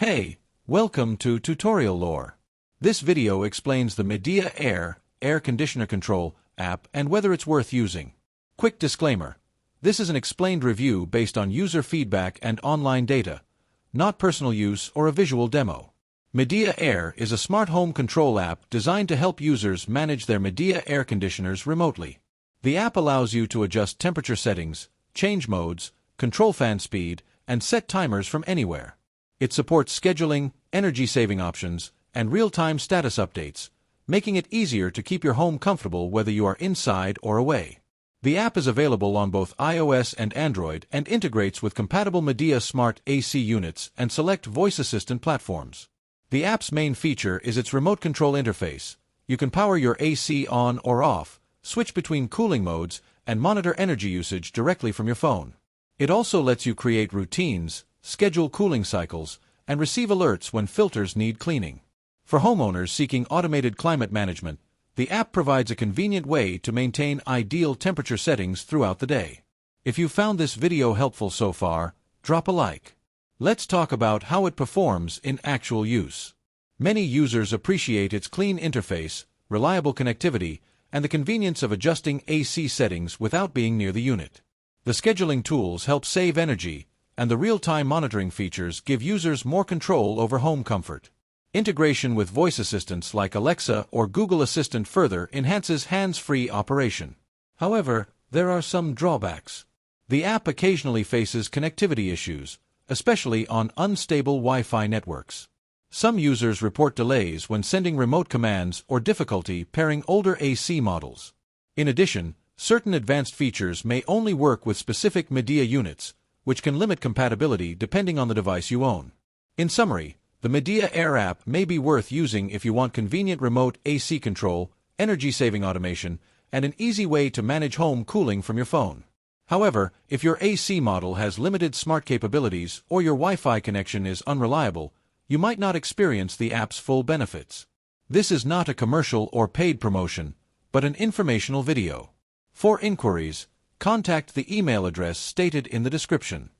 Hey, welcome to Tutorial Lore. This video explains the Midea Air air conditioner control app and whether it's worth using. Quick disclaimer. This is an explained review based on user feedback and online data, not personal use or a visual demo. Midea Air is a smart home control app designed to help users manage their Midea air conditioners remotely. The app allows you to adjust temperature settings, change modes, control fan speed, and set timers from anywhere. It supports scheduling, energy-saving options, and real-time status updates, making it easier to keep your home comfortable whether you are inside or away. The app is available on both iOS and Android and integrates with compatible Midea Smart AC units and select voice assistant platforms. The app's main feature is its remote control interface. You can power your AC on or off, switch between cooling modes, and monitor energy usage directly from your phone. It also lets you create routines, schedule cooling cycles, and receive alerts when filters need cleaning. For homeowners seeking automated climate management, the app provides a convenient way to maintain ideal temperature settings throughout the day. If you found this video helpful so far, drop a like. Let's talk about how it performs in actual use. Many users appreciate its clean interface, reliable connectivity, and the convenience of adjusting AC settings without being near the unit. The scheduling tools help save energy, and the real-time monitoring features give users more control over home comfort. Integration with voice assistants like Alexa or Google Assistant further enhances hands-free operation. However, there are some drawbacks. The app occasionally faces connectivity issues, especially on unstable Wi-Fi networks. Some users report delays when sending remote commands or difficulty pairing older AC models. In addition, certain advanced features may only work with specific Midea units, which can limit compatibility depending on the device you own. In summary, the Midea Air app may be worth using if you want convenient remote AC control, energy-saving automation, and an easy way to manage home cooling from your phone. However, if your AC model has limited smart capabilities or your Wi-Fi connection is unreliable, you might not experience the app's full benefits. This is not a commercial or paid promotion, but an informational video. For inquiries, contact the email address stated in the description.